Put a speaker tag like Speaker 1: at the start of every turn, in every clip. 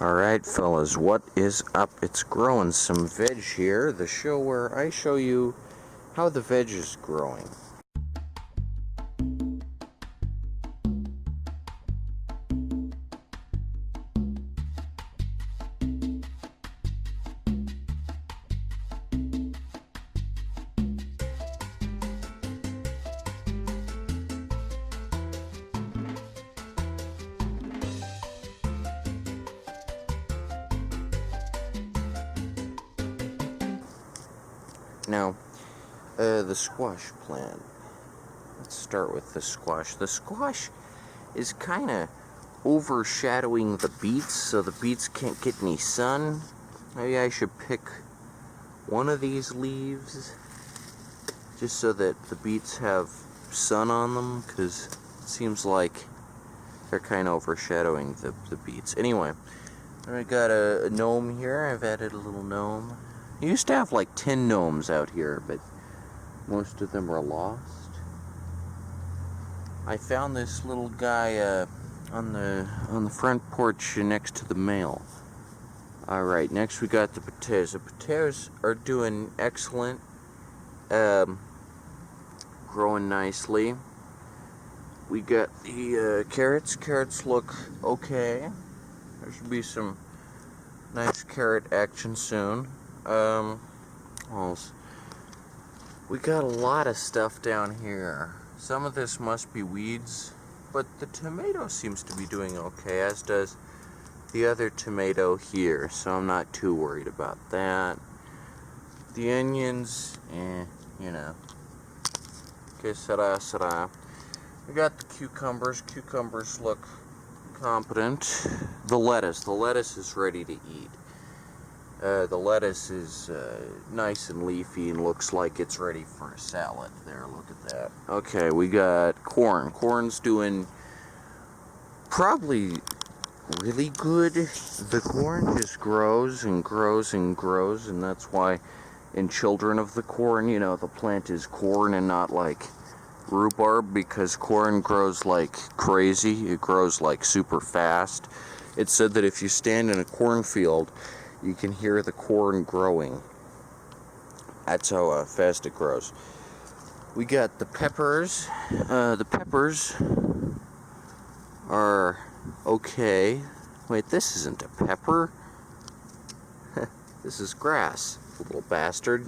Speaker 1: Alright fellas, what is up? It's Growin Some Veg here, the show where I show you how the veg is growing. Now, the squash plant. Let's start with the squash. The squash is kind of overshadowing the beets, so the beets can't get any sun. Maybe I should pick one of these leaves just so that the beets have sun on them, because it seems like they're kind of overshadowing the beets. Anyway, I got a gnome here. I've added a little gnome. I used to have like 10 gnomes out here, but most of them are lost. I found this little guy on the front porch next to the mail. Alright, next we got the potatoes. The potatoes are doing excellent, growing nicely. We got the carrots. Carrots look okay. There should be some nice carrot action soon. We got a lot of stuff down here. Some of this must be weeds, but the tomato seems to be doing okay, as does the other tomato here, so I'm not too worried about that. The onions, you know. Que sera. We got the cucumbers. Cucumbers look competent. The lettuce is ready to eat. The lettuce is nice and leafy and looks like it's ready for a salad. There, look at that. Okay, we got corn. Corn's doing probably really good. The corn just grows and grows and grows, and that's why in Children of the Corn, you know, the plant is corn and not like rhubarb, because corn grows like crazy. It grows like super fast. It's said that if you stand in a cornfield, you can hear the corn growing. That's how fast it grows. We got the peppers. The peppers are okay. Wait, this isn't a pepper. This is grass, little bastard.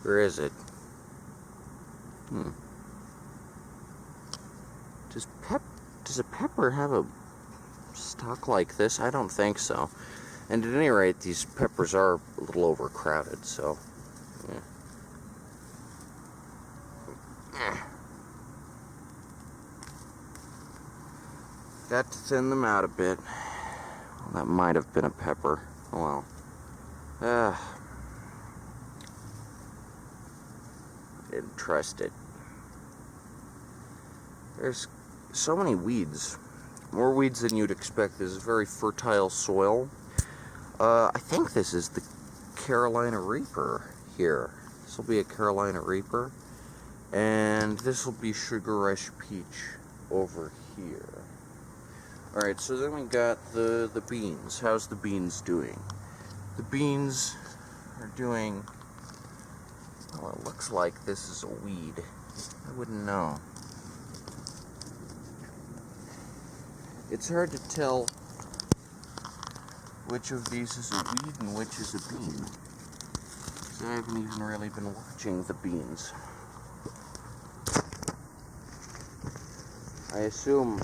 Speaker 1: Where is it? Does a pepper have a stalk like this? I don't think so. And at any rate, these peppers are a little overcrowded, so yeah. Got to thin them out a bit. Well, that might have been a pepper. Oh well. Didn't trust it. There's so many weeds. More weeds than you'd expect. This is very fertile soil. I think this is the Carolina Reaper here. This will be a Carolina Reaper. And this will be Sugar Rush Peach over here. Alright, so then we got the beans. How's the beans doing? The beans are doing... well, it looks like this is a weed. I wouldn't know. It's hard to tell which of these is a weed and which is a bean. So I haven't even really been watching the beans. I assume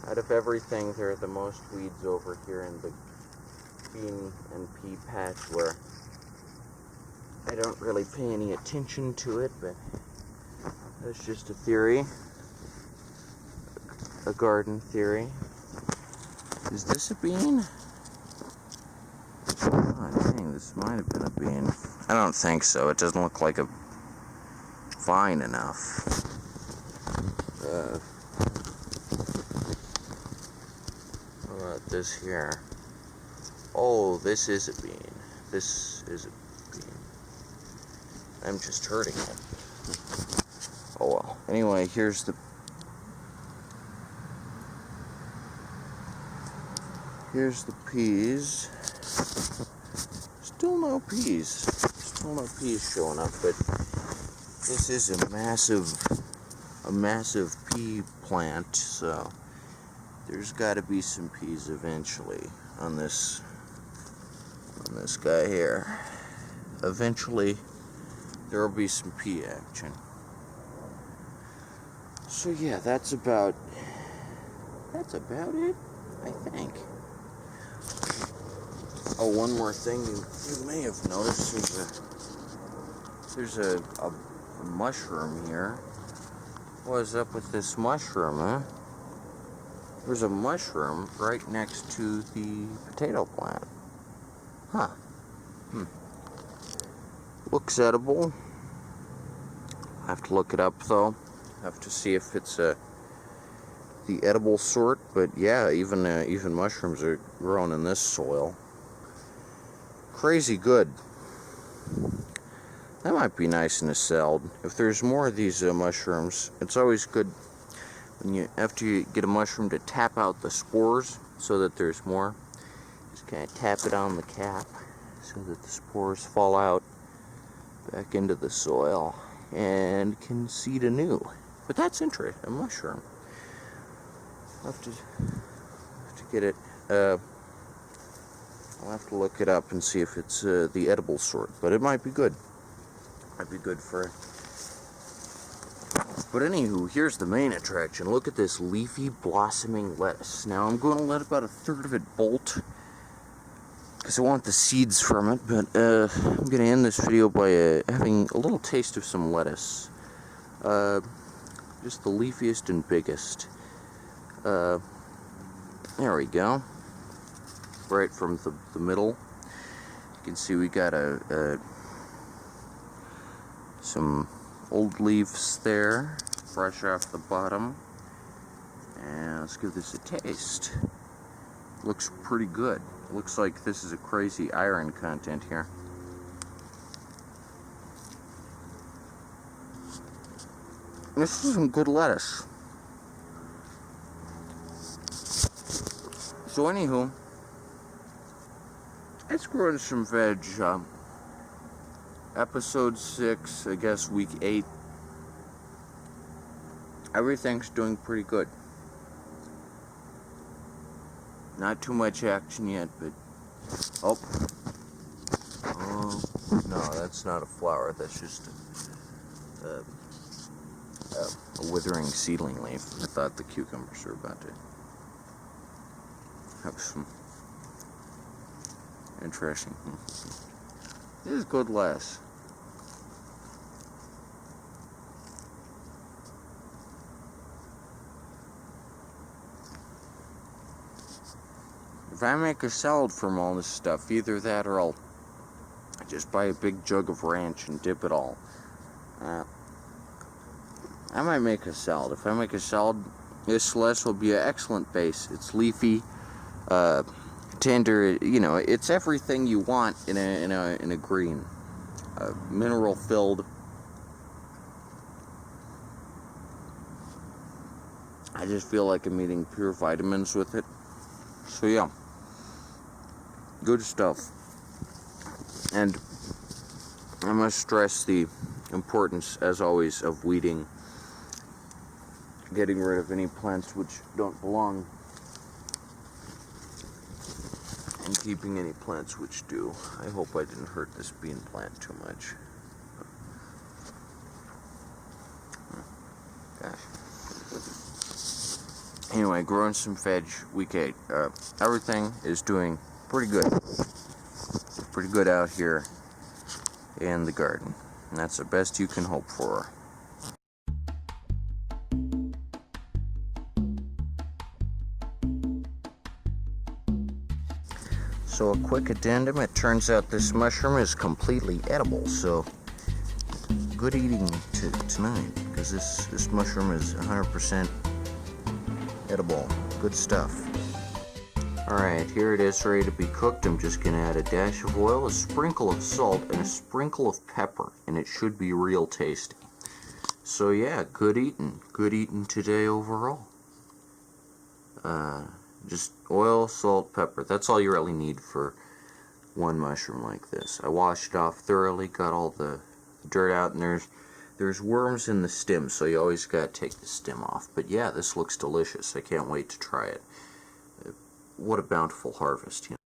Speaker 1: out of everything, they're the most weeds over here in the bean and pea patch, where I don't really pay any attention to it, but that's just a theory. A garden theory. Is this a bean? Oh, dang, this might have been a bean. I don't think so. It doesn't look like a vine enough. What about this here? Oh, this is a bean. This is a bean. I'm just hurting it. Oh well. Anyway, here's the Here's the peas. Still no peas. Still no peas showing up, but this is a massive pea plant, so there's got to be some peas eventually on this guy here. Eventually there will be some pea action. So yeah, that's about it, I think. Oh, one more thing you may have noticed, there's a mushroom here. What is up with this mushroom, huh? There's a mushroom right next to the potato plant. Huh. Looks edible. I have to look it up though. Have to see if it's the edible sort. But yeah, even mushrooms are grown in this soil. Crazy good. That might be nice in a salad. If there's more of these mushrooms, it's always good when after you get a mushroom to tap out the spores so that there's more. Just kind of tap it on the cap so that the spores fall out back into the soil and can seed anew. But that's interesting, a mushroom. I'll have to get it. I'll have to look it up and see if it's the edible sort, but it might be good. Might be good for it. But anywho, here's the main attraction. Look at this leafy blossoming lettuce. Now I'm going to let about 1/3 of it bolt because I want the seeds from it, but I'm going to end this video by having a little taste of some lettuce. Just the leafiest and biggest. There we go. Right from the middle. You can see we got some old leaves there, fresh off the bottom. And let's give this a taste. Looks pretty good. Looks like this is a crazy iron content here. This is some good lettuce. So anywho, it's Growin Some Veg, episode 6, I guess week 8. Everything's doing pretty good. Not too much action yet, but oh no, that's not a flower. That's just a withering seedling leaf. I thought the cucumbers were about to have some interesting. This is good lettuce. If I make a salad from all this stuff, either that or I'll just buy a big jug of ranch and dip it all. I might make a salad. If I make a salad, this lettuce will be an excellent base. It's leafy, tender. You know, it's everything you want in a green, mineral filled. I just feel like I'm eating pure vitamins with it. So yeah. Good stuff. And I must stress the importance, as always, of weeding, getting rid of any plants which don't belong, and keeping any plants which do. I hope I didn't hurt this bean plant too much. Gosh. Anyway, Growin Some Veg, week 8. Everything is doing pretty good. Pretty good out here in the garden. And that's the best you can hope for. So a quick addendum, it turns out this mushroom is completely edible, so good eating tonight, because this mushroom is 100% edible. Good stuff. Alright, here it is, ready to be cooked. I'm just going to add a dash of oil, a sprinkle of salt, and a sprinkle of pepper, and it should be real tasty. So yeah, good eating. Good eating today overall. Just oil, salt, pepper. That's all you really need for one mushroom like this. I washed it off thoroughly, got all the dirt out, and there's worms in the stem, so you always gotta take the stem off. But yeah, this looks delicious. I can't wait to try it. What a bountiful harvest, you know.